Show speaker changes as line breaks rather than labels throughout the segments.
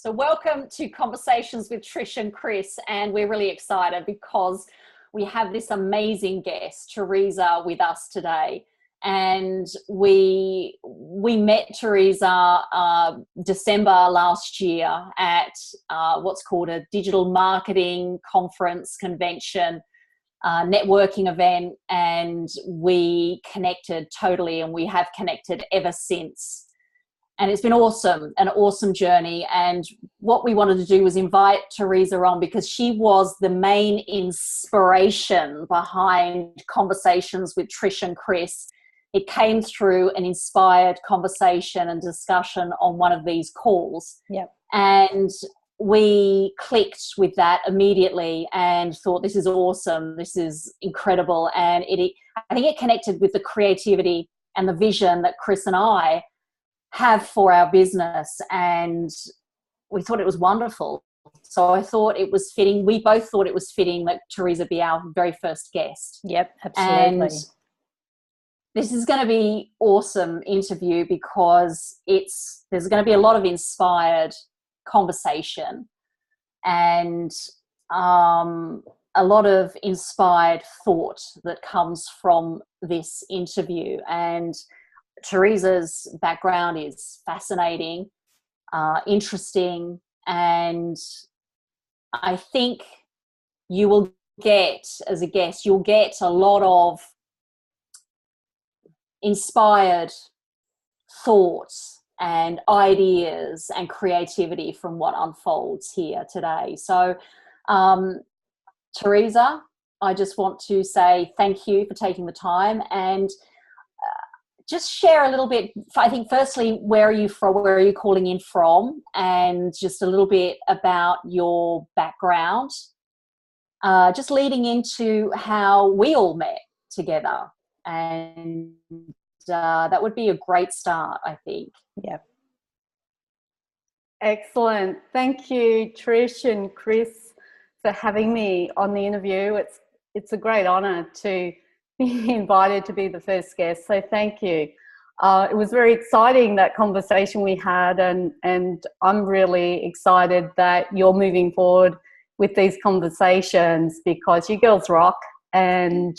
So welcome to Conversations with Trish and Chris, and we're really excited because we have this amazing guest, Theresa, with us today. And we met Theresa December last year at what's called a digital marketing conference convention, networking event, and we connected totally, and we have connected ever since. And it's been awesome, an awesome journey. And what we wanted to do was invite Theresa on because she was the main inspiration behind Conversations with Trish and Chris. It came through an inspired conversation and discussion on one of these calls.
Yep.
And we clicked with that immediately and thought, this is awesome. This is incredible. And I think it connected with the creativity and the vision that Chris and I have for our business, and we thought it was wonderful. So I thought it was fitting. We both thought it was fitting that Theresa be our very first guest.
Yep, absolutely.
And this is going to be awesome interview because there's going to be a lot of inspired conversation and a lot of inspired thought that comes from this interview. And Theresa's background is fascinating, interesting, and I think you will get, as a guest, you'll get a lot of inspired thoughts and ideas and creativity from what unfolds here today. So, Theresa, I just want to say thank you for taking the time and just share a little bit. I think firstly, where are you from? Where are you calling in from? And just a little bit about your background, just leading into how we all met together. And that would be a great start, I think.
Yep. Excellent. Thank you, Trish and Chris, for having me on the interview. It's a great honour to be invited to be the first guest, so thank you. It was very exciting, that conversation we had, and I'm really excited that you're moving forward with these conversations because you girls rock, and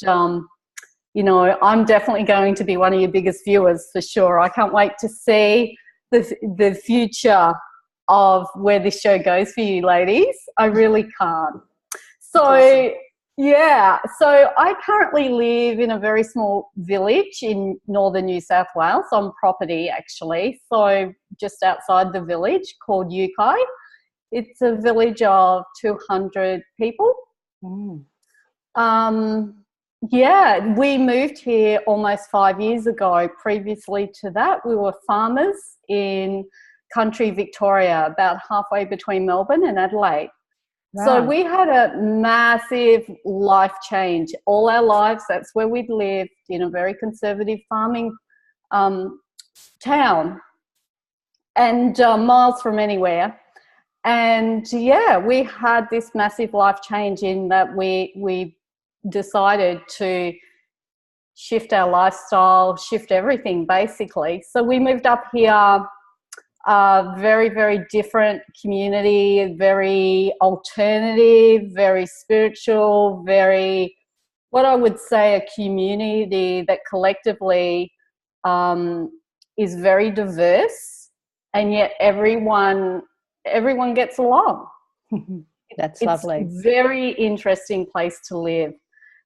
you know, I'm definitely going to be one of your biggest viewers for sure. I can't wait to see the future of where this show goes for you ladies. I really can't. So awesome. Yeah, so I currently live in a very small village in northern New South Wales, on property actually, so just outside the village, called Yukai. It's a village of 200 people. Yeah, we moved here almost 5 years ago. Previously to that, we were farmers in country Victoria, about halfway between Melbourne and Adelaide. Wow. So we had a massive life change. All our lives, that's where we'd lived, in a very conservative farming town, and miles from anywhere. And yeah, we had this massive life change in that we decided to shift our lifestyle, shift everything basically. So we moved up here. Very, very different community, very alternative, very spiritual, very, what I would say, a community that collectively is very diverse, and yet everyone gets along. That's lovely.
It's a very interesting place to live.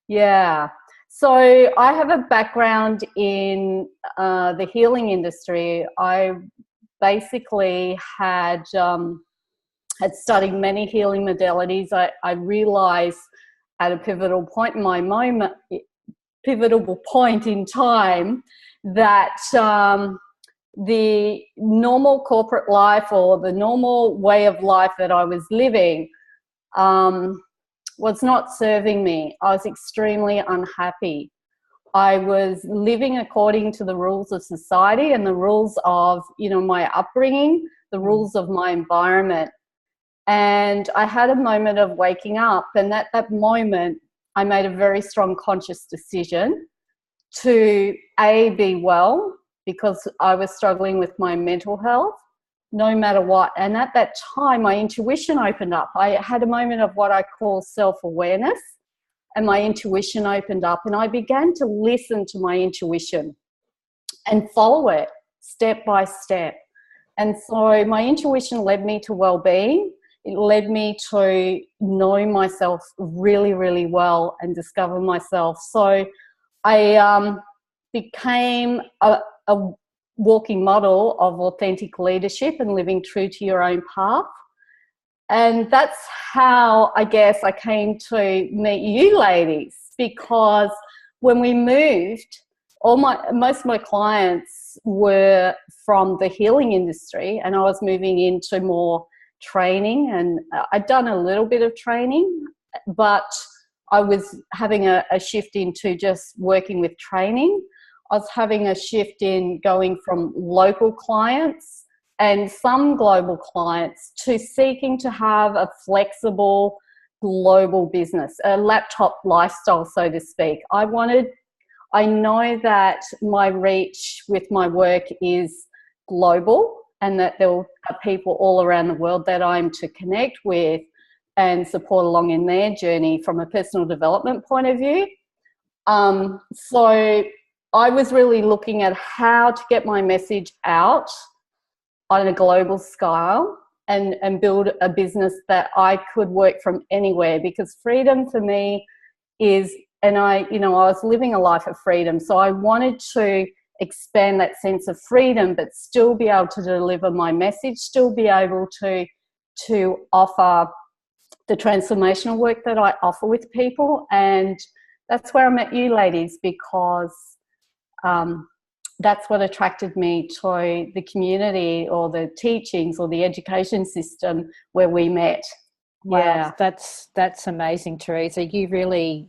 Yeah. So I have a background in the healing industry. I basically had studied many healing modalities. I realized at a pivotal point in time that the normal corporate life, or the normal way of life that I was living, was not serving me. I was extremely unhappy. I was living according to the rules of society and the rules of, you know, my upbringing, the rules of my environment. And I had a moment of waking up, and at that moment I made a very strong conscious decision to be well, because I was struggling with my mental health,
no matter what. And at that time, my intuition opened up. I had a moment of what I call self-awareness, and my intuition opened up, and I began to listen to my intuition and follow it step by step. And so my intuition led me to well-being. It led me to know myself really, really well and discover myself. So I became a walking model of authentic leadership and living true to your own path. And that's how I guess I came to meet you ladies, because when we moved, most of my clients were from the healing industry, and I was moving into more training, and I'd done a little bit of training, but I was having a shift into just working with training. I was having a shift in going from local clients and some global clients to seeking to have a flexible global business, a laptop lifestyle, so to speak. I know that my reach with my work is global, and that there are people all around the world that I'm to connect with and support along in their journey from a personal development point of view. So I was really looking at how to get my message out on a global scale and build a business that I could work from anywhere, because freedom for me is, and I was living a life of freedom. So I wanted to expand that sense of freedom, but still be able to deliver my message, still be able to offer the transformational work that I offer with people. And that's where I met you ladies, because that's what attracted me to the community or the teachings or the education system where we met.
Wow,
yeah,
that's amazing, Theresa. You really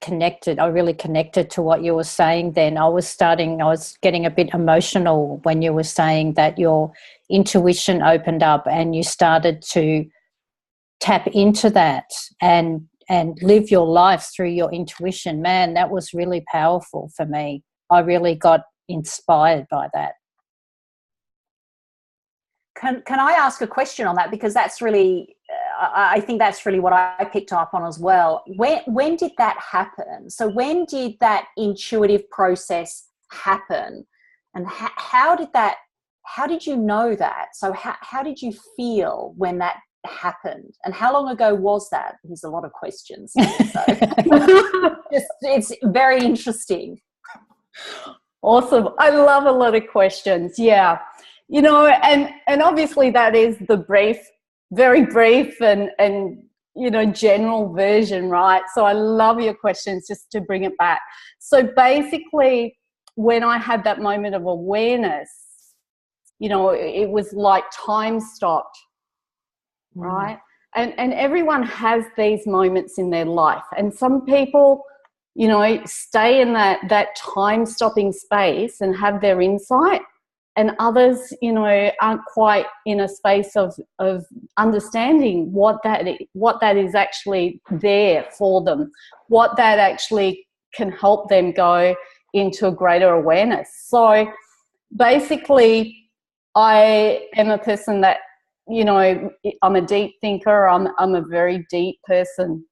connected. I really connected to what you were saying then. I was getting a bit emotional when you were saying that your intuition opened up and you started to tap into that and live your life through your intuition. Man, that was really powerful for me. I really got inspired by that.
Can I ask a question on that? Because that's really, I think that's really what I picked up on as well. When did that happen? So when did that intuitive process happen? And how did you know that? So how did you feel when that happened? And how long ago was that? There's a lot of questions here, so it's very interesting.
Awesome. I love a lot of questions. Yeah. And obviously that is the very brief and general version, right? So I love your questions, just to bring it back. So basically, when I had that moment of awareness, it was like time stopped, right? And everyone has these moments in their life, and some people, stay in that time stopping space and have their insight, and others, aren't quite in a space of understanding what that is actually there for them, what that actually can help them go into a greater awareness. So basically, I am a person that, I'm a deep thinker. I'm a very deep person.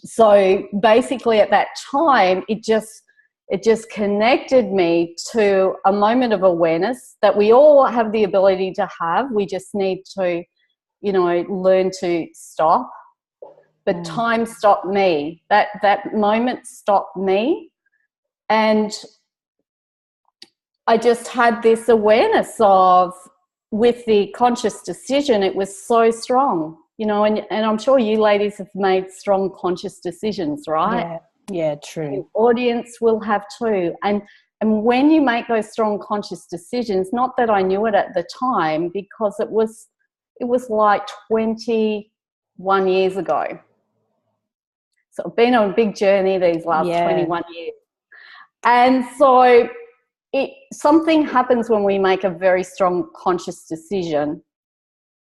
So basically at that time, it just connected me to a moment of awareness that we all have the ability to have. We just need to, learn to stop. But time stopped me. That moment stopped me. And I just had this awareness of, with the conscious decision, it was so strong, and I'm sure you ladies have made strong conscious decisions, right?
Yeah, true.
The audience will have too. And when you make those strong conscious decisions, not that I knew it at the time, because it was like 21 years ago. So I've been on a big journey these last 21 years. And so something happens when we make a very strong conscious decision,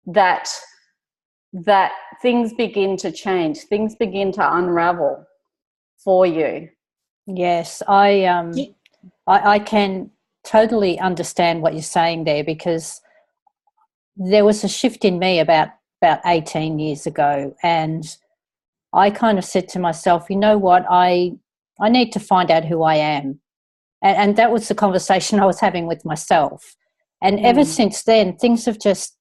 that things begin to change, things begin to unravel for you.
Yes, I can totally understand what you're saying there, because there was a shift in me about 18 years ago, and I kind of said to myself, you know what, I need to find out who I am. And that was the conversation I was having with myself. And ever since then, things have just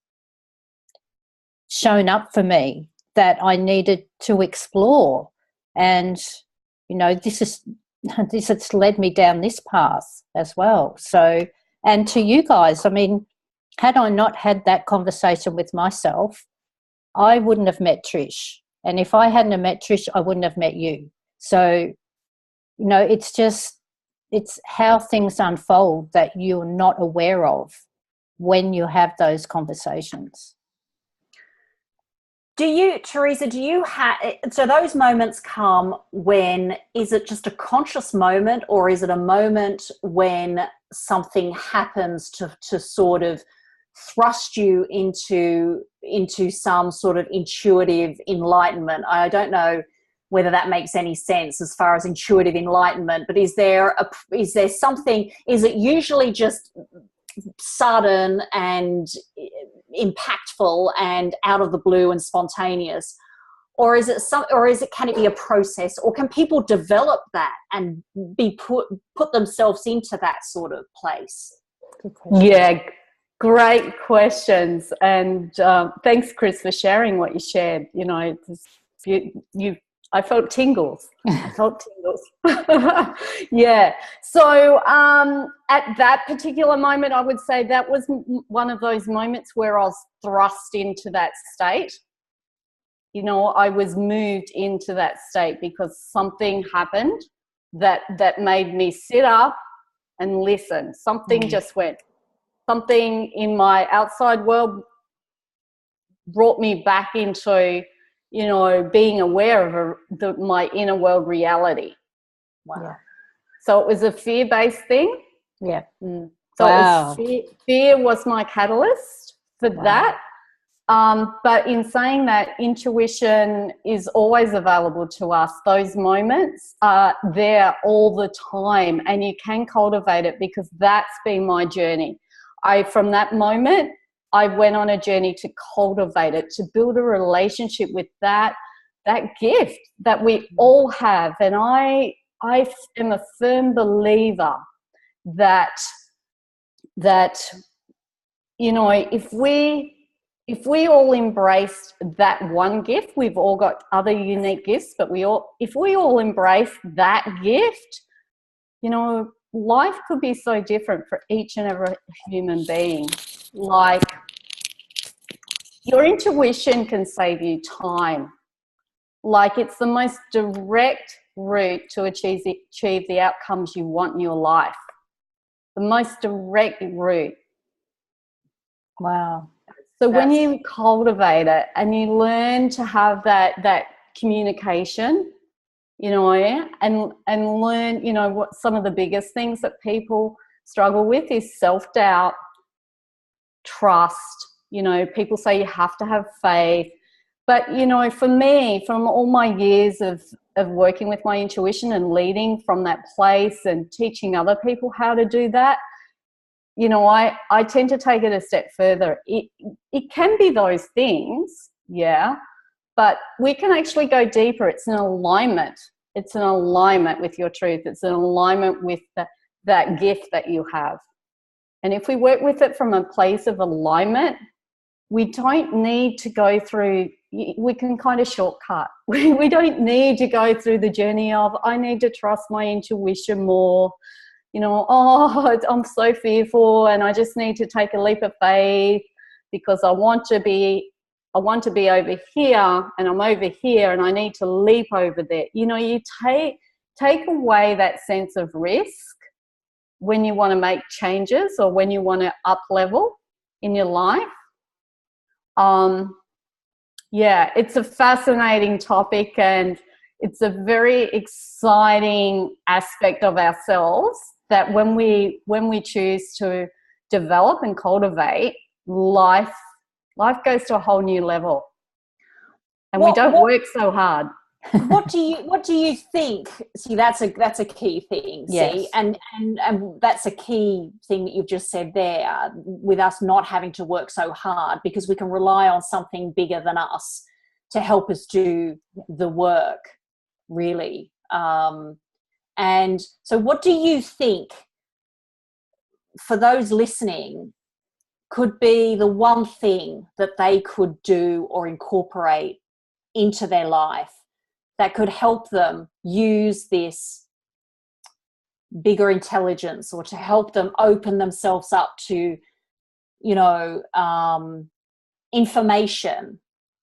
shown up for me that I needed to explore. And, you know, this has led me down this path as well. So, and to you guys, I mean, had I not had that conversation with myself, I wouldn't have met Trish. And if I hadn't have met Trish, I wouldn't have met you. So, you know, it's how things unfold that you're not aware of when you have those conversations.
Theresa, so those moments come when, is it just a conscious moment, or is it a moment when something happens to sort of thrust you into some sort of intuitive enlightenment? I don't know whether that makes any sense as far as intuitive enlightenment, but is there something, is it usually just sudden and impactful and out of the blue and spontaneous, or can it be a process, or can people develop that and be put themselves into that sort of place?
Yeah, great questions. And thanks, Chris, for sharing what you shared. You know, I felt tingles. Yeah. So at that particular moment, I would say that was one of those moments where I was thrust into that state. You know, I was moved into that state because something happened that made me sit up and listen. Something just went. Something in my outside world brought me back into, you know, being aware of my inner world reality.
Wow.
Yeah. So it was a fear-based thing.
Yeah.
So
wow.
It was fear was my catalyst for that. But in saying that, intuition is always available to us. Those moments are there all the time, and you can cultivate it, because that's been my journey. From that moment, I went on a journey to cultivate it, to build a relationship with that gift that we all have. And I am a firm believer that you know, if we all embrace that one gift, we've all got other unique gifts, but if we all embrace that gift, you know, life could be so different for each and every human being. Like, your intuition can save you time. Like, it's the most direct route to achieve the outcomes you want in your life. The most direct route.
Wow.
So when you cultivate it and you learn to have that communication, you know, and learn, you know, what some of the biggest things that people struggle with is self-doubt, trust. You know, people say you have to have faith. But, you know, for me, from all my years of working with my intuition and leading from that place and teaching other people how to do that, you know, I tend to take it a step further. It can be those things, yeah, but we can actually go deeper. It's an alignment. It's an alignment with your truth. It's an alignment with that gift that you have. And if we work with it from a place of alignment, we don't need to go through, we can kind of shortcut. We don't need to go through the journey of, I need to trust my intuition more. You know, I'm so fearful and I just need to take a leap of faith because I want to be over here and I'm over here and I need to leap over there. You know, you take away that sense of risk when you want to make changes or when you want to up level in your life. Yeah, it's a fascinating topic and it's a very exciting aspect of ourselves that when we choose to develop and cultivate, life goes to a whole new level. And we don't work so hard.
What do you think? See, that's a key thing.
Yes.
See, and that's a key thing that you've just said there, with us not having to work so hard, because we can rely on something bigger than us to help us do the work, really. And so what do you think, for those listening, could be the one thing that they could do or incorporate into their life that could help them use this bigger intelligence, or to help them open themselves up to, information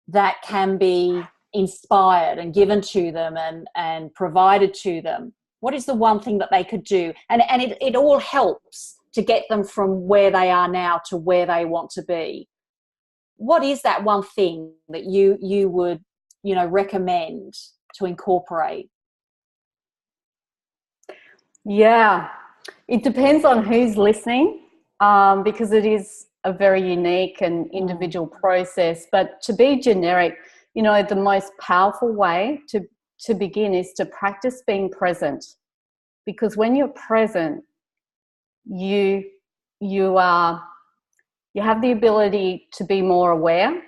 that can be inspired and given to them and provided to them? What is the one thing that they could do? And it all helps to get them from where they are now to where they want to be. What is that one thing that you would, recommend to incorporate?
Yeah, it depends on who's listening, because it is a very unique and individual process. But to be generic, the most powerful way to begin is to practice being present. Because when you're present, you have the ability to be more aware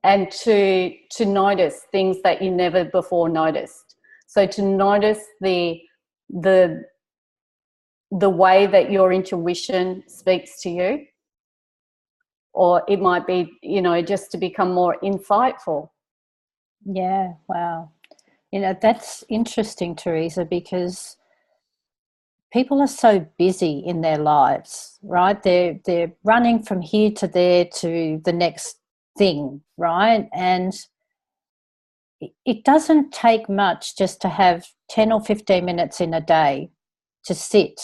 and to notice things that you never before noticed. So to notice the way that your intuition speaks to you, or it might be, just to become more insightful.
Yeah, wow. That's interesting, Theresa, because people are so busy in their lives, right? They're running from here to there to the next thing, right? And it doesn't take much just to have 10 or 15 minutes in a day to sit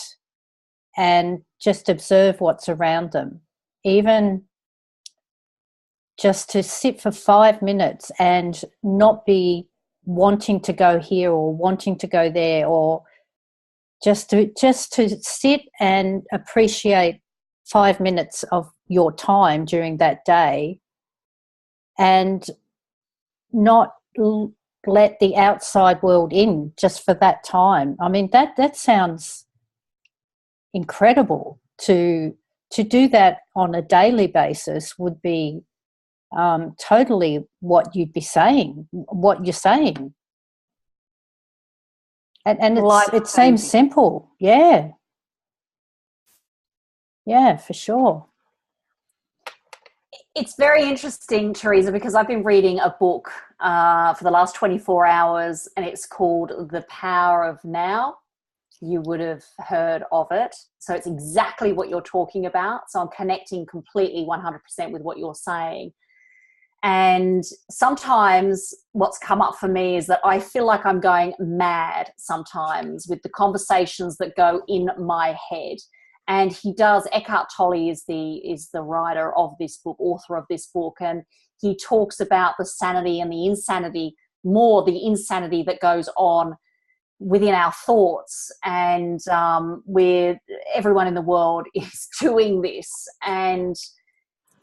and just observe what's around them. Even just to sit for 5 minutes and not be wanting to go here or wanting to go there, or just to sit and appreciate 5 minutes of your time during that day, and not let the outside world in just for that time. I mean, that sounds incredible. To do that on a daily basis would be totally what you'd be saying, what you're saying. And it seems simple. Yeah, for sure.
It's very interesting, Theresa, because I've been reading a book for the last 24 hours, and it's called The Power of Now. You would have heard of it. So it's exactly what you're talking about. So I'm connecting completely 100% with what you're saying. And sometimes what's come up for me is that I feel like I'm going mad sometimes with the conversations that go in my head. And Eckhart Tolle is the writer of this book, author of this book, and he talks about the sanity and the insanity that goes on within our thoughts, and where everyone in the world is doing this. And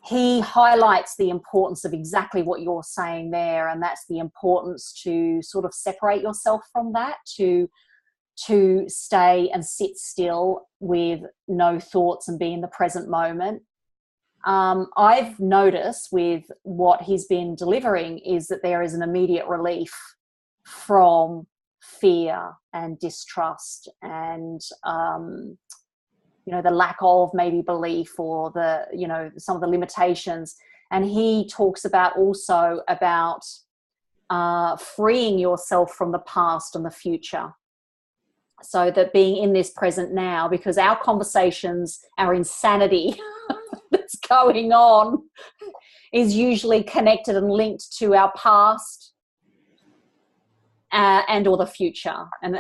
he highlights the importance of exactly what you're saying there, and that's the importance to sort of separate yourself from that, to stay and sit still with no thoughts and be in the present moment. I've noticed with what he's been delivering is that there is an immediate relief from fear and distrust and the lack of maybe belief, or some of the limitations. And he talks about freeing yourself from the past and the future, so that being in this present now, because our conversations, our insanity that's going on is usually connected and linked to our past and or the future. And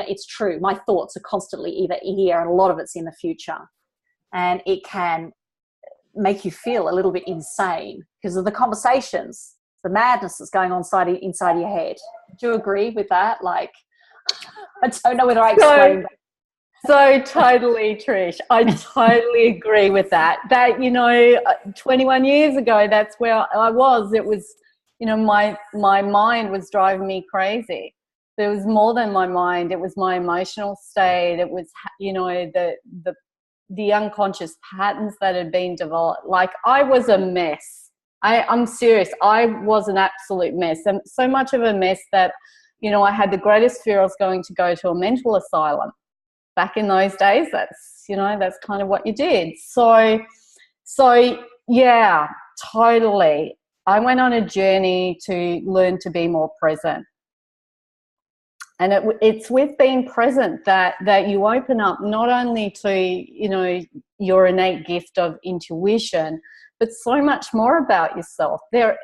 it's true. My thoughts are constantly either here, and a lot of it's in the future. And it can make you feel a little bit insane because of the conversations, the madness that's going on inside your head. Do you agree with that? Like, I don't know whether I explained that.
So totally, Trish. I totally agree with that. 21 years ago, that's where I was. It was, my mind was driving me crazy. There was more than my mind. It was my emotional state. It was, the unconscious patterns that had been developed. Like, I was a mess. I'm serious. I was an absolute mess, and so much of a mess that, I had the greatest fear I was going to go to a mental asylum. Back in those days, that's kind of what you did. So yeah, totally. I went on a journey to learn to be more present. And it's with being present that you open up not only to, your innate gift of intuition, but so much more about yourself. There's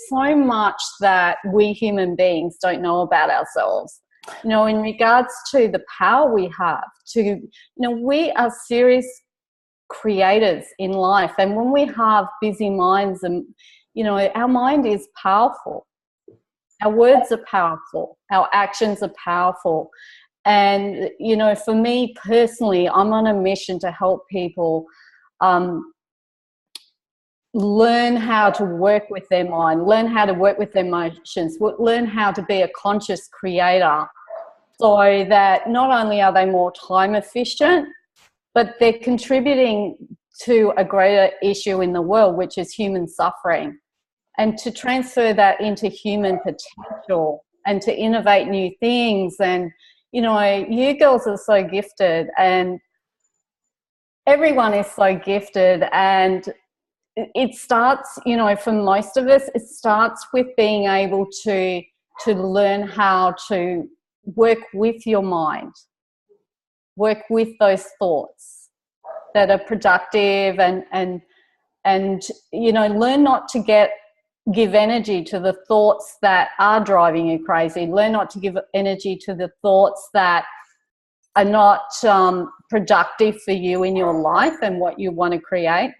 so much that we human beings don't know about ourselves. In regards to the power we have to, we are serious creators in life. And when we have busy minds, and, our mind is powerful. Our words are powerful. Our actions are powerful. And, for me personally, I'm on a mission to help people learn how to work with their mind, learn how to work with their emotions, learn how to be a conscious creator, so that not only are they more time efficient, but they're contributing to a greater issue in the world, which is human suffering. And to transfer that into human potential and to innovate new things. And, you girls are so gifted, and everyone is so gifted. And it starts, for most of us, it starts with being able to learn how to work with your mind, work with those thoughts that are productive, and learn not to give energy to the thoughts that are driving you crazy. Learn not to give energy to the thoughts that are not productive for you in your life and what you want to create.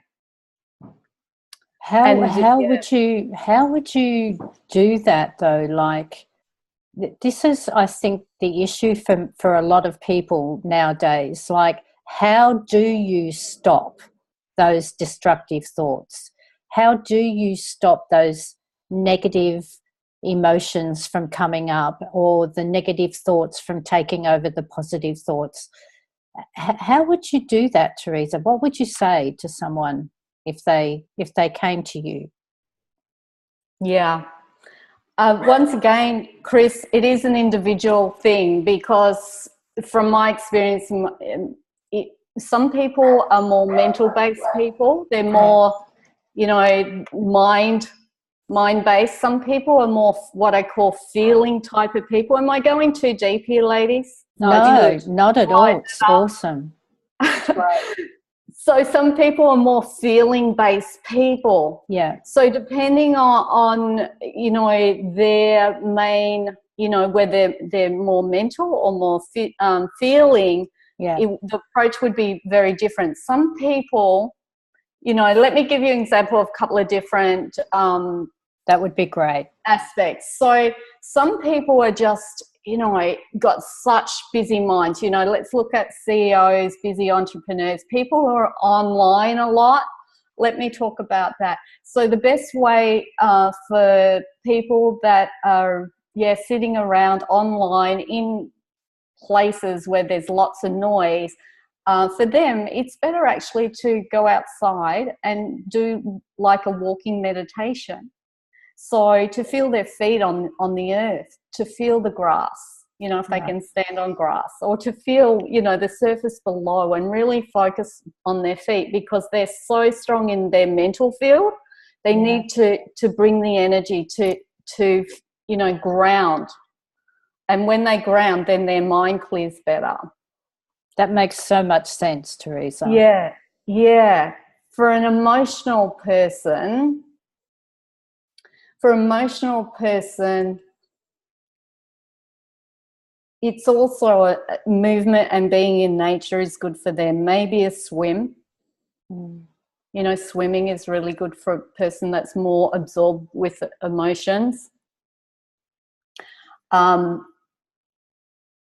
How would you do that though? Like, this is, I think, the issue for a lot of people nowadays. Like, how do you stop those destructive thoughts? How do you stop those negative emotions from coming up, or the negative thoughts from taking over the positive thoughts? How would you do that, Theresa? What would you say to someone if they came to you?
Yeah. Once again, Chris, it is an individual thing, because from my experience, some people are more mental-based people. They're more, mind-based. Some people are more what I call feeling type of people. Am I going too deep here, ladies?
No, not at all. It's awesome.
Right. So some people are more feeling-based people.
Yeah.
So depending on their main, whether they're more mental or more feeling,
yeah,
the approach would be very different. Some people, let me give you an example of a couple of different
that would be great
aspects. So some people are just, got such busy minds. Let's look at CEOs, busy entrepreneurs, people who are online a lot. Let me talk about that. So the best way for people that are, sitting around online in places where there's lots of noise, for them, it's better actually to go outside and do like a walking meditation. So to feel their feet on the earth, to feel the grass, if they can stand on grass, or to feel, the surface below, and really focus on their feet, because they're so strong in their mental field. They need to bring the energy to ground. And when they ground, then their mind clears better.
That makes so much sense, Theresa.
Yeah. For an emotional person, it's also a movement, and being in nature is good for them. Maybe a swim. Swimming is really good for a person that's more absorbed with emotions.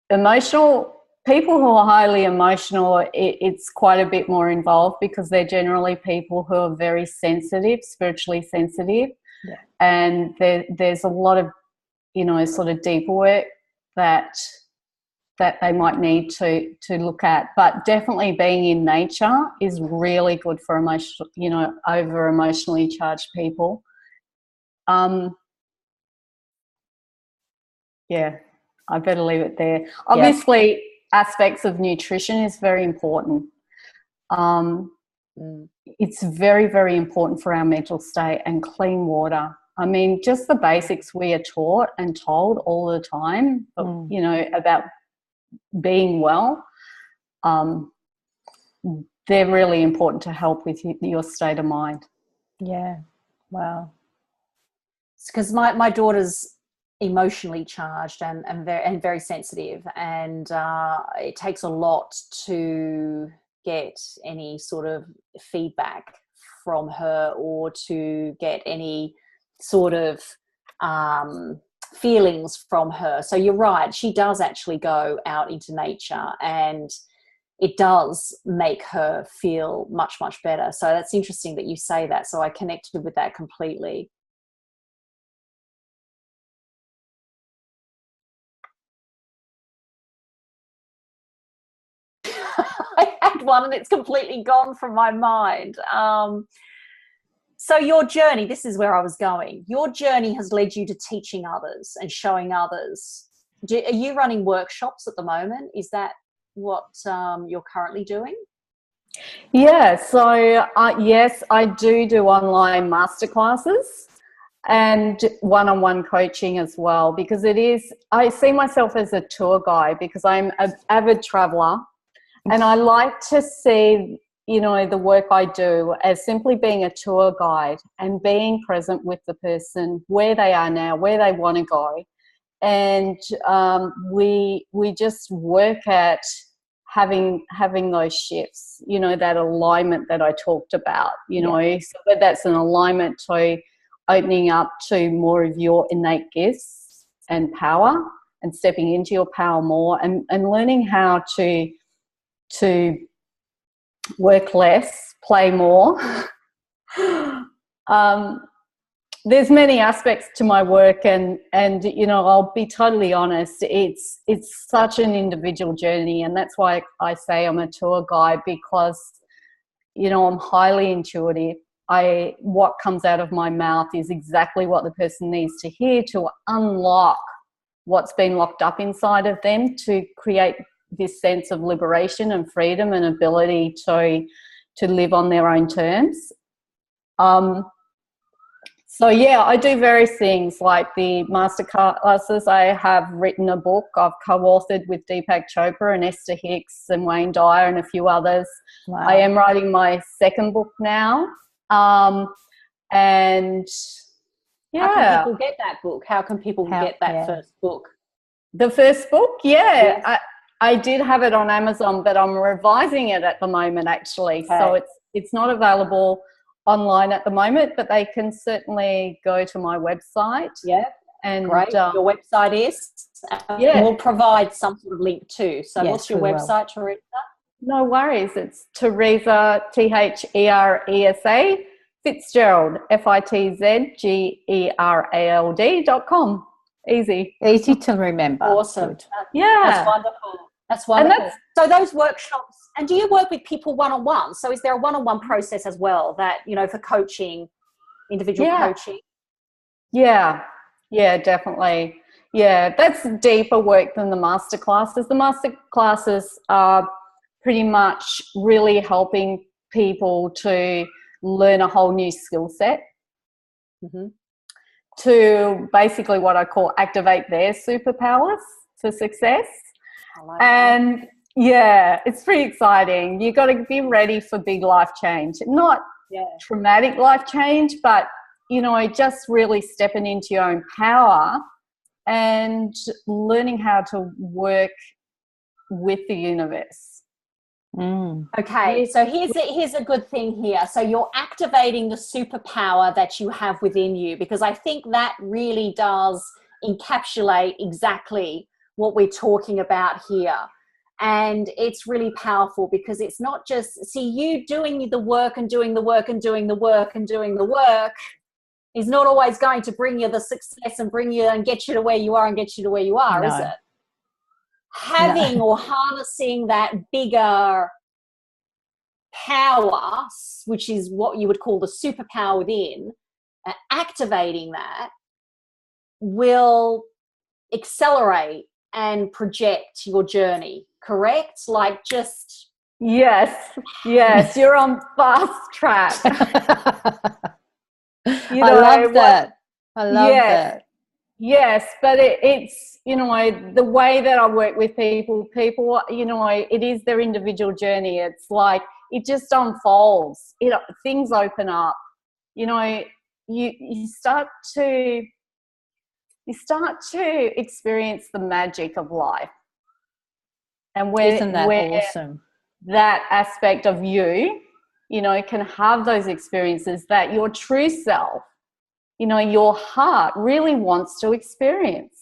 Emotional people who are highly emotional, it's quite a bit more involved, because they're generally people who are very sensitive, spiritually sensitive.
Yeah.
And there's a lot of, you know, sort of deeper work that they might need to look at. But definitely being in nature is really good for emotional, you know, over emotionally charged people. Yeah, I better leave it there. Obviously, aspects of nutrition is very important. It's very, very important for our mental state, and clean water. I mean, just the basics we are taught and told all the time, you know, about being well, they're really important to help with your state of mind.
Yeah. Wow.
Because my daughter's emotionally charged and very sensitive, and it takes a lot to get any sort of feedback from her, or to get any sort of feelings from her. So you're right, she does actually go out into nature, and it does make her feel much, much better. So that's interesting that you say that. So I connected with that completely. I had one and it's completely gone from my mind. So your journey, this is where I was going. Your journey has led you to teaching others and showing others. Are you running workshops at the moment? Is that what you're currently doing?
Yeah, so yes, I do online masterclasses and one-on-one coaching as well, because I see myself as a tour guide, because I'm an avid traveler, and I like to see, you know, the work I do as simply being a tour guide and being present with the person where they are now, where they want to go. And we just work at having those shifts, you know, that alignment that I talked about, you know, so whether that's an alignment to opening up to more of your innate gifts and power, and stepping into your power more, and learning how to work less, play more. There's many aspects to my work, and you know, I'll be totally honest, it's such an individual journey, and that's why I say I'm a tour guide, because, you know, I'm highly intuitive. What comes out of my mouth is exactly what the person needs to hear to unlock what's been locked up inside of them, to create this sense of liberation and freedom and ability to live on their own terms. So yeah, I do various things like the masterclasses. I have written a book. I've co-authored with Deepak Chopra and Esther Hicks and Wayne Dyer and a few others. Wow. I am writing my second book now. And yeah.
How can people get that book? How can people get that first book?
The first book? Yeah. Yes. I did have it on Amazon, but I'm revising it at the moment, actually. Okay. So it's not available online at the moment, but they can certainly go to my website.
Yeah, and great. Your website is? We'll provide some sort of link too. So what's your website, Theresa?
No worries. It's Theresa, Theresa, Fitzgerald, FITZGERALD.com. Easy to remember.
Awesome.
Good.
That's wonderful. That's wonderful. So those workshops, and do you work with people one-on-one? So is there a one-on-one process as well that, you know, for coaching, individual coaching?
Yeah, definitely. Yeah, that's deeper work than the masterclasses. The masterclasses are pretty much really helping people to learn a whole new skill set, to basically what I call activate their superpowers for success. And yeah, it's pretty exciting. You got to be ready for big life change, not traumatic life change, but, you know, just really stepping into your own power and learning how to work with the universe.
Okay, so here's a good thing here. So you're activating the superpower that you have within you, because I think that really does encapsulate exactly what we're talking about here. And it's really powerful, because it's not just, see, you doing the work and doing the work and doing the work and doing the work is not always going to bring you the success and bring you and get you to where you are and get you to where you are,
No.
is it? Having or harnessing that bigger power, which is what you would call the superpower within, activating that will accelerate and project your journey, correct? Like just...
Yes, you're on fast track.
I love that. I love that.
Yes, but it's, you know, the way that I work with people, you know, it is their individual journey. It's like it just unfolds. Things open up. You know, you start to experience the magic of life. And
Isn't that awesome?
That aspect of you, you know, can have those experiences that your true self, you know, your heart really wants to experience.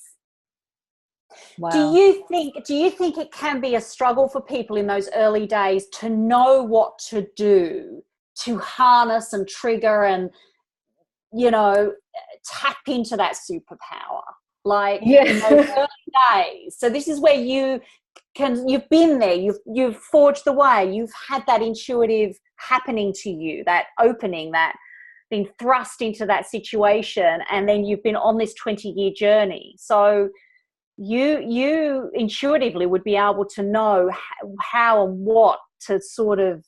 Wow.
Do you think it can be a struggle for people in those early days to know what to do to harness and trigger and, you know, tap into that superpower? Like in those early days. So this is where you've been there, you've forged the way, you've had that intuitive happening to you, that opening, that being thrust into that situation, and then you've been on this 20-year journey. So you intuitively would be able to know how and what to sort of,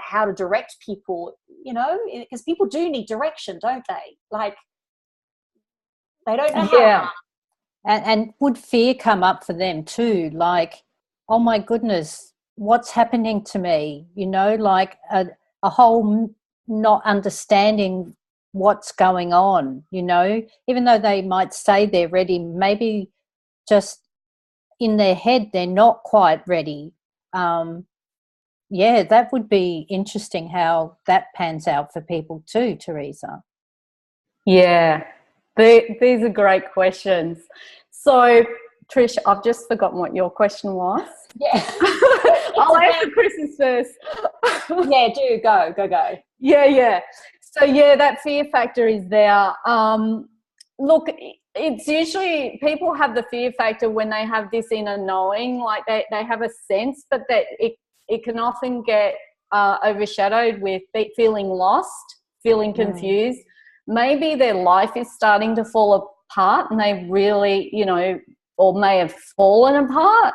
how to direct people, you know, because people do need direction, don't they? Like they don't know how.
And would fear come up for them too? Like, oh my goodness, what's happening to me? You know, like a whole not understanding what's going on, you know, even though they might say they're ready, maybe just in their head they're not quite ready. That would be interesting how that pans out for people too, Theresa.
Yeah, these are great questions. So, Trish, I've just forgotten what your question was.
Yeah.
I'll answer Chris's first.
Yeah, do go.
Yeah. So, yeah, that fear factor is there. Look, it's usually people have the fear factor when they have this inner knowing, like they have a sense, but that it can often get overshadowed with feeling lost, feeling confused. Maybe their life is starting to fall apart and they really, you know, or may have fallen apart.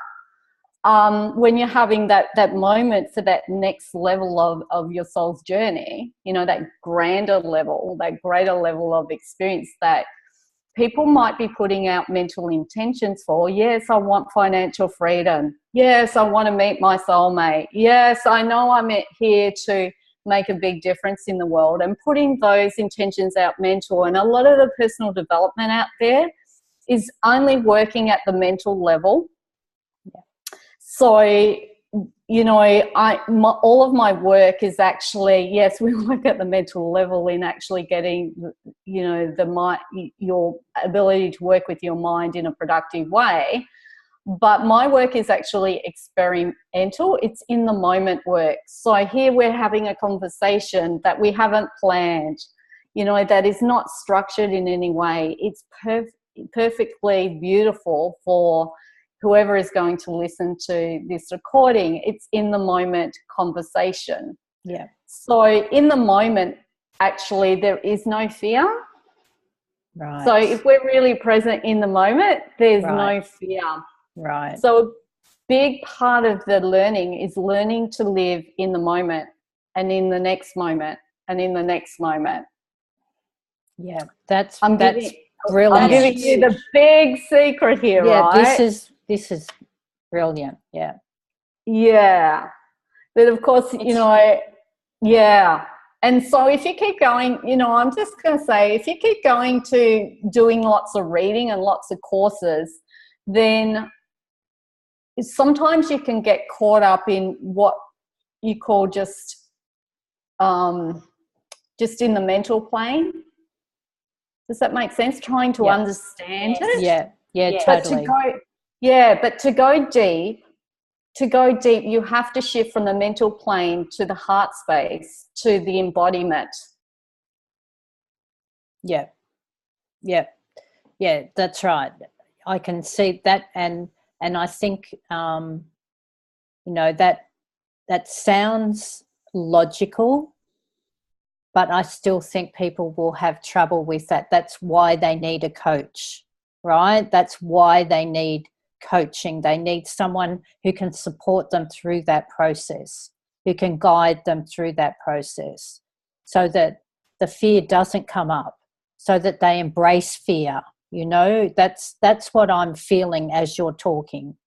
When you're having that moment for that next level of your soul's journey, you know, that grander level, that greater level of experience that people might be putting out mental intentions for. Yes, I want financial freedom. Yes, I want to meet my soulmate. Yes, I know I'm here to make a big difference in the world, and putting those intentions out mental. And a lot of the personal development out there is only working at the mental level. So, you know, all of my work is actually, yes, we work at the mental level in actually getting, you know, your ability to work with your mind in a productive way. But my work is actually experimental. It's in the moment work. So here we're having a conversation that we haven't planned, you know, that is not structured in any way. It's perfectly beautiful for whoever is going to listen to this recording. It's in the moment conversation.
Yeah.
So in the moment, actually, there is no fear.
Right.
So if we're really present in the moment, there's no fear.
Right.
So a big part of the learning is learning to live in the moment and in the next moment and in the next moment.
Yeah, that's
brilliant.
I'm
giving you the big secret here, right?
This is brilliant. Yeah.
Yeah. But of course, you know, yeah. And so if you keep going, you know, I'm just going to say, if you keep going to doing lots of reading and lots of courses, then sometimes you can get caught up in what you call just in the mental plane. Does that make sense? Trying to understand it.
Yeah, totally.
But to go deep, you have to shift from the mental plane to the heart space, to the embodiment.
Yeah. Yeah. Yeah, that's right. I can see that, and I think that sounds logical, but I still think people will have trouble with that. That's why they need a coach, right? That's why they need coaching. They need someone who can support them through that process, who can guide them through that process, so that the fear doesn't come up, so that they embrace fear. That's what I'm feeling as you're talking.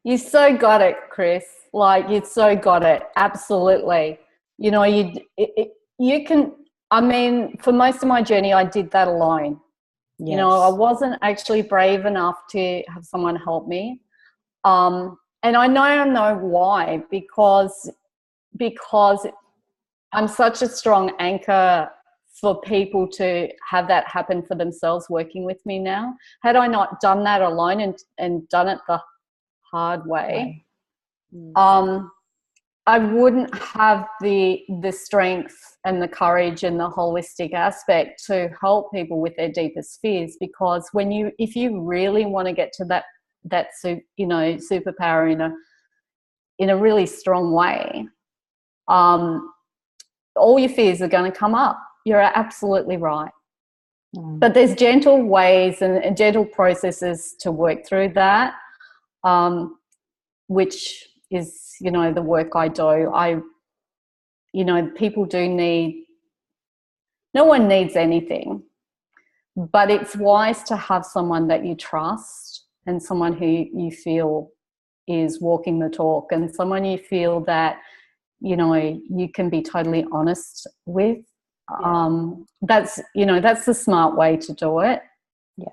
You so got it, Chris. Like, you so got it. Absolutely. You can, I mean, for most of my journey, I did that alone.
Yes.
I wasn't actually brave enough to have someone help me. And I know why, because I'm such a strong anchor for people to have that happen for themselves working with me now. Had I not done that alone and done it the hard way, I wouldn't have the strength and the courage and the holistic aspect to help people with their deepest fears. Because if you really want to get to that superpower in a really strong way, all your fears are going to come up. You're absolutely right. But there's gentle ways and gentle processes to work through that, which is, the work I do. People do need, no one needs anything, but it's wise to have someone that you trust and someone who you feel is walking the talk, and someone you feel that, you can be totally honest with. Yeah. That's the smart way to do it. Yeah.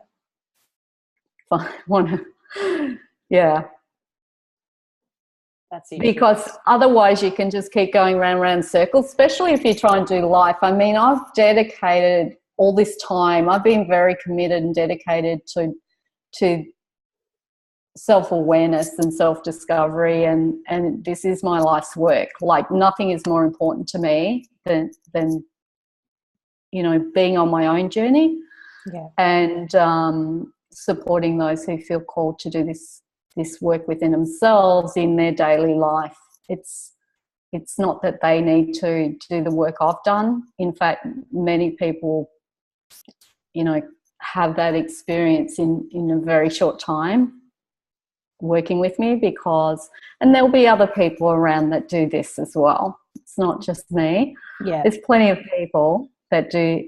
That's it.
Because otherwise you can just keep going round in circles, especially if you try and do life. I mean, I've dedicated all this time. I've been very committed and dedicated to self-awareness and self-discovery, and this is my life's work. Like, nothing is more important to me than being on my own journey. And supporting those who feel called to do this work within themselves in their daily life. It's not that they need to do the work I've done. In fact, many people, have that experience in a very short time working with me, and there'll be other people around that do this as well. It's not just me.
Yeah.
There's plenty of people that do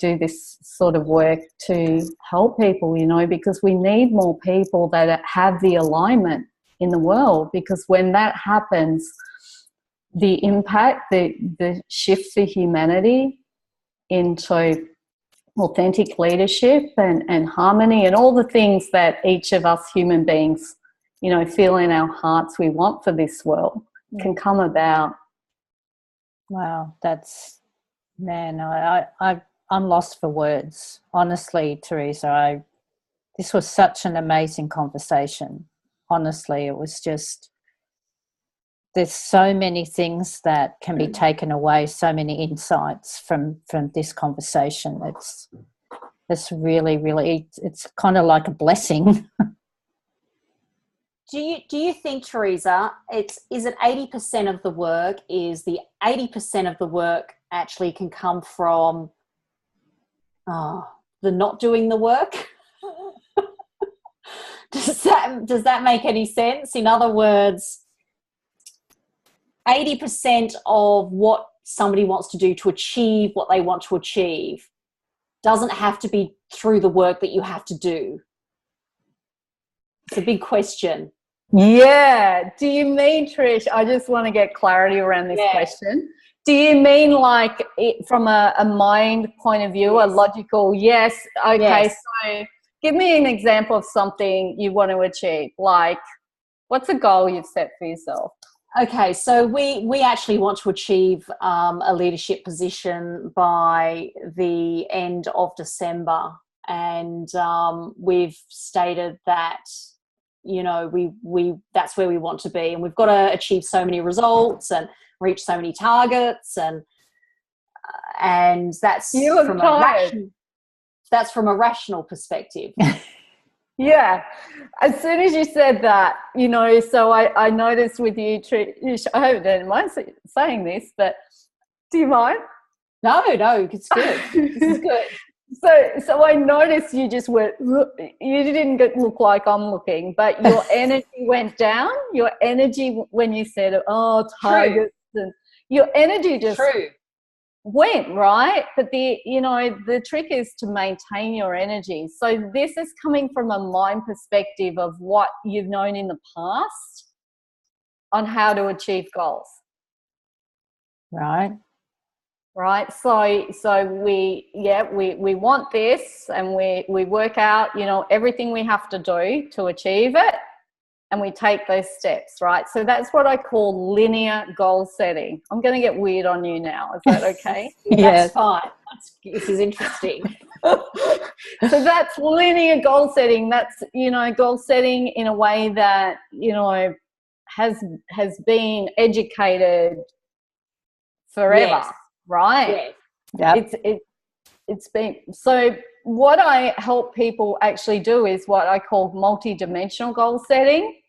this sort of work to help people, because we need more people that have the alignment in the world, because when that happens, the impact, the shift for humanity into authentic leadership and harmony and all the things that each of us human beings, feel in our hearts we want for this world can come about.
Wow, man, I'm lost for words. Honestly, Theresa, this was such an amazing conversation. Honestly, it was just, there's so many things that can be taken away, so many insights from this conversation. It's really, really, it's kind of like a blessing.
Do you think, Theresa, is it 80% of the work, is the 80% of the work actually can come from the not doing the work? Does that make any sense? In other words, 80% of what somebody wants to do to achieve what they want to achieve doesn't have to be through the work that you have to do. It's a big question.
Yeah. Do you mean, Trish, I just want to get clarity around this question. Do you mean like from a mind point of view, a logical, yes, okay, yes. So give me an example of something you want to achieve. Like, what's a goal you've set for yourself?
Okay, so we actually want to achieve a leadership position by the end of December, and we've stated that, we that's where we want to be, and we've got to achieve so many results and reach so many targets, and and that's
You look tired.
That's from a rational perspective.
Yeah. As soon as you said that, you know, so I noticed with you, Trish, I don't mind saying this, but do you mind?
No, it's good. This is good.
So I noticed you just went, you didn't look like I'm looking, but your energy went down. Your energy, when you said, oh, targets, and your energy just went, right? But the trick is to maintain your energy. So this is coming from a mind perspective of what you've known in the past on how to achieve goals.
Right.
So we want this, and we work out, you know, everything we have to do to achieve it, and we take those steps, right? So that's what I call linear goal setting. I'm going to get weird on you now. Is that okay?
That's fine. This is interesting.
So that's linear goal setting. That's, you know, goal setting in a way that, you know, has been educated forever.
Yes.
Right?
Yeah.
It's been, so what I help people actually do is what I call multi-dimensional goal setting,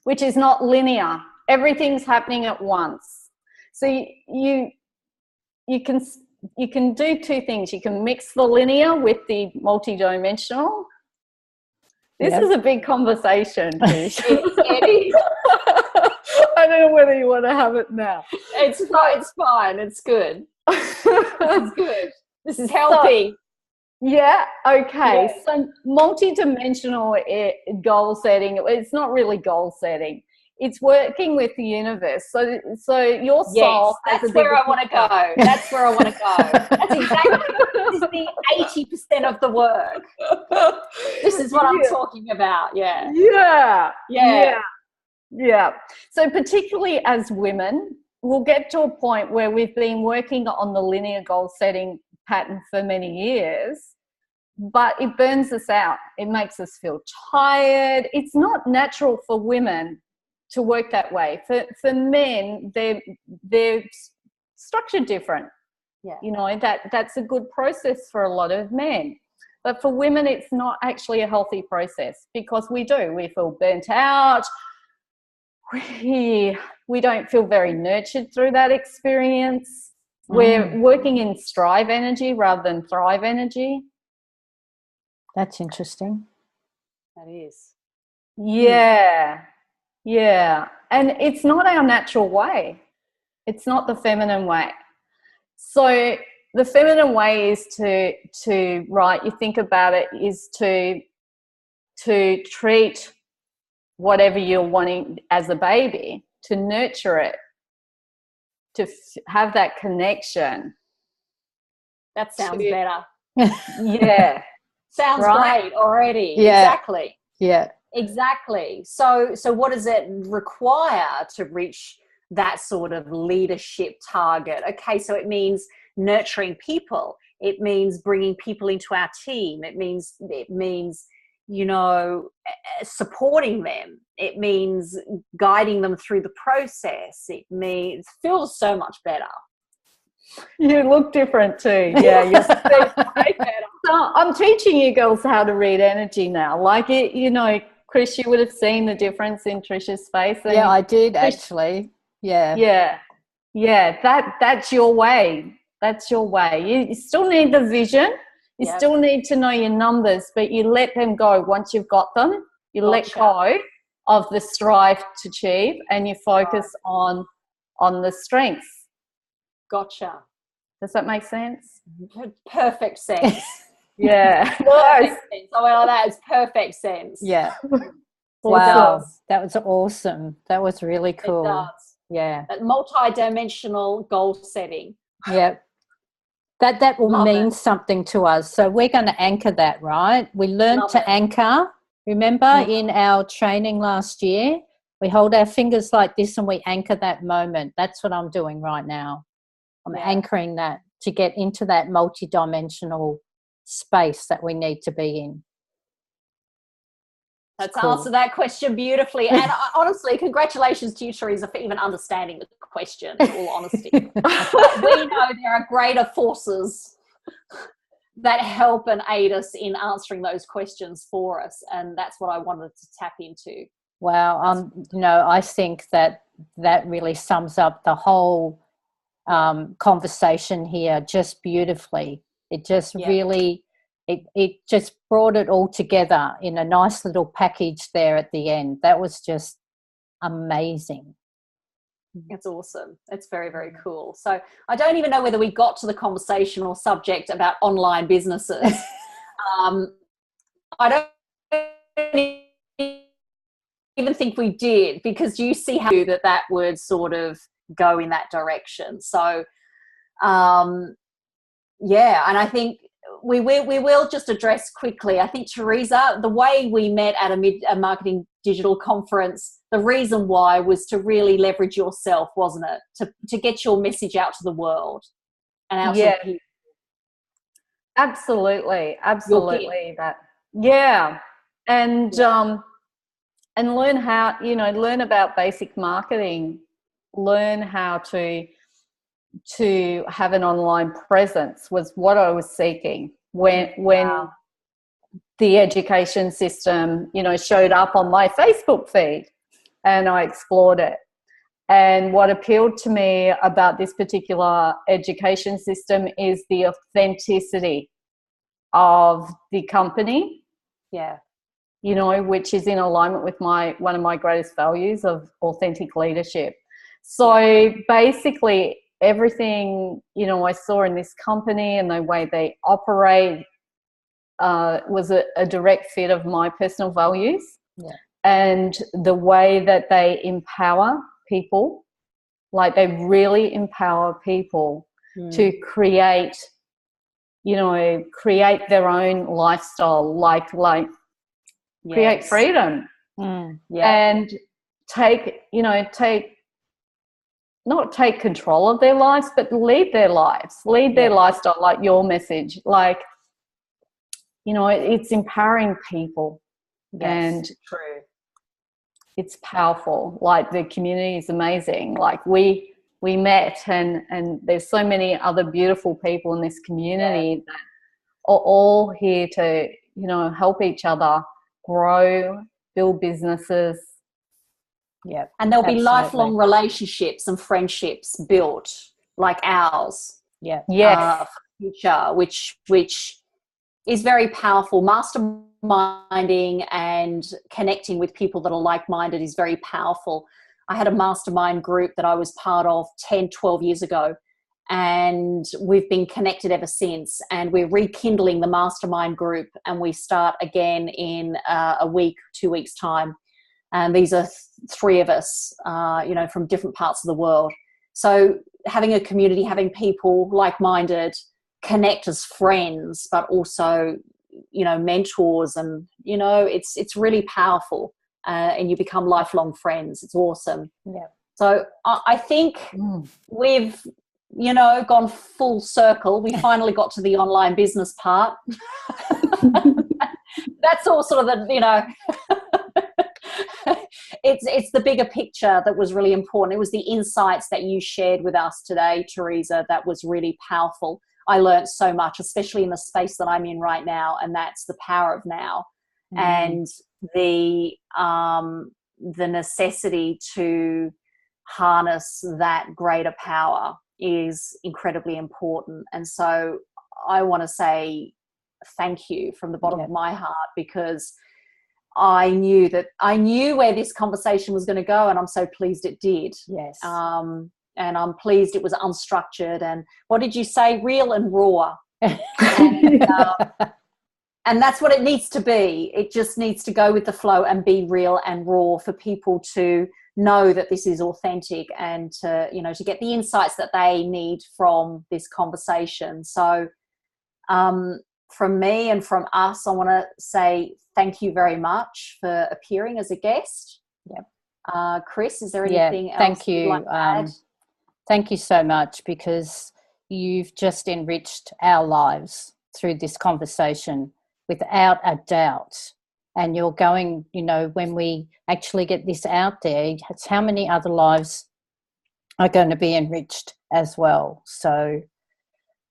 which is not linear. Everything's happening at once. So you can do two things. You can mix the linear with the multi-dimensional. This is a big conversation, Trish.
It is.
I don't know whether you want to have it now.
It's fine. It's good. It's good. This is helping.
Yeah, okay. Yeah. So multi-dimensional goal setting, it's not really goal setting. It's working with the universe. So your soul.
Yes, that's where I want to go. That's where I want to go. That's exactly, this is the 80% of the work. This is what I'm talking about.
Yeah. So particularly as women, we'll get to a point where we've been working on the linear goal setting pattern for many years, but it burns us out. It makes us feel tired. It's not natural for women to work that way. For men, they're structured different.
Yeah.
You know, that's a good process for a lot of men. But for women, it's not actually a healthy process, because we feel burnt out. We don't feel very nurtured through that experience. We're working in strive energy rather than thrive energy.
That's interesting.
That is.
Yeah. And it's not our natural way. It's not the feminine way. So the feminine way is to right, you think about it, is to treat whatever you're wanting as a baby, to nurture it, to have that connection.
That sounds better.
Yeah.
Sounds great already.
Yeah.
Exactly.
Yeah.
Exactly. So what does it require to reach that sort of leadership target? Okay, so it means nurturing people. It means bringing people into our team. It means you know, supporting them. It means guiding them through the process. It feels so much better.
You look different too. Yeah, you speak way better. So I'm teaching you girls how to read energy now. Like it, you know, Chris, you would have seen the difference in Trish's face.
Yeah, I did actually. Yeah.
That's your way. That's your way. You still need the vision. You still need to know your numbers, but you let them go once you've got them. You let go of the strive to achieve, and you focus on the strengths.
Gotcha.
Does that make sense?
Perfect sense.
Yeah.
Perfect sense. Oh, well, that is perfect sense.
Yeah. Wow. That was awesome. That was really cool.
It does.
Yeah.
That multi-dimensional goal setting.
Yeah. That will mean something to us. So we're going to anchor that, right? We learned to anchor. Remember in our training last year, we hold our fingers like this and we anchor that moment. That's what I'm doing right now. I'm anchoring that to get into that multi-dimensional space that we need to be in.
That's answered that question beautifully. And honestly, congratulations to you, Theresa, for even understanding the question, in all honesty. But we know there are greater forces that help and aid us in answering those questions for us. And that's what I wanted to tap into.
Wow. I think that really sums up the whole conversation here just beautifully. It just really... It just brought it all together in a nice little package there at the end. That was just amazing.
It's awesome. It's very, very cool. So I don't even know whether we got to the conversation or subject about online businesses. I don't even think we did, because you see how that would sort of go in that direction. So, and I think we will just address quickly. I think, Theresa, the way we met at a marketing digital conference, the reason why was to really leverage yourself, wasn't it? To get your message out to the world and out to people.
Absolutely. And learn how, learn about basic marketing, learn how to have an online presence was what I was seeking when the education system, showed up on my Facebook feed, and I explored it. And what appealed to me about this particular education system is the authenticity of the company.
Yeah.
Which is in alignment with one of my greatest values of authentic leadership. So basically everything, I saw in this company and the way they operate was a direct fit of my personal values.
Yeah.
And the way that they empower people, like they really empower people to create their own lifestyle, create freedom and not take control of their lives, but lead their lifestyle, like your message, it's empowering people. And
true.
It's powerful. Like the community is amazing. Like we met and there's so many other beautiful people in this community that are all here to, help each other grow, build businesses.
Yeah. And there'll be lifelong relationships and friendships built like ours.
Yeah. Yes.
Future, which is very powerful. Masterminding and connecting with people that are like-minded is very powerful. I had a mastermind group that I was part of 10, 12 years ago, and we've been connected ever since, and we're rekindling the mastermind group, and we start again in a week, 2 weeks time. And these are three of us, from different parts of the world. So having a community, having people like-minded, connect as friends, but also, mentors, and, it's really powerful. And you become lifelong friends. It's awesome.
Yeah.
So I think we've, gone full circle. We finally got to the online business part. That's all sort of the, it's the bigger picture that was really important. It was the insights that you shared with us today, Theresa, that was really powerful. I learned so much, especially in the space that I'm in right now, and that's the power of now. And the necessity to harness that greater power is incredibly important. And so I want to say thank you from the bottom of my heart, because I knew where this conversation was going to go, and I'm so pleased it did.
Yes.
And I'm pleased it was unstructured, and what did you say? Real and raw. And that's what it needs to be. It just needs to go with the flow and be real and raw for people to know that this is authentic, and to, to get the insights that they need from this conversation. So from me and from us, I want to say thank you very much for appearing as a guest.
Yep.
Chris, is there anything else
thank you.
you'd like to add?
Thank you so much, because you've just enriched our lives through this conversation, without a doubt. and you're going, you know, when we actually get this out there, it's how many other lives are going to be enriched as well. So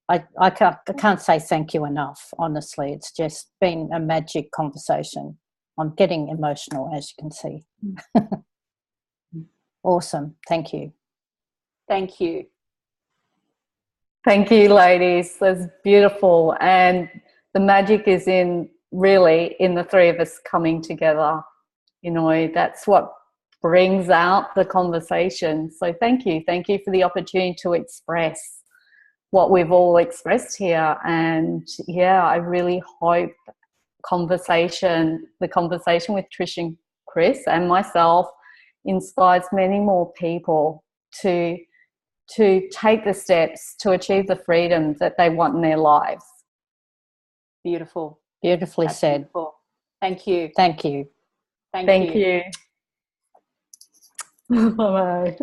I can't say thank you enough, honestly. It's just been a magic conversation. I'm getting emotional, as you can see. Awesome. Thank you.
Thank you.
Thank you, ladies. That's beautiful. And the magic is really in the three of us coming together. You know, that's what brings out the conversation. So thank you. Thank you for the opportunity to express what we've all expressed here. And yeah, I really hope the conversation with Trish and Chris and myself inspires many more people to take the steps to achieve the freedom that they want in their lives.
Beautiful.
Beautifully said.
Beautiful. Thank you.
Thank you.
Thank you. Bye-bye.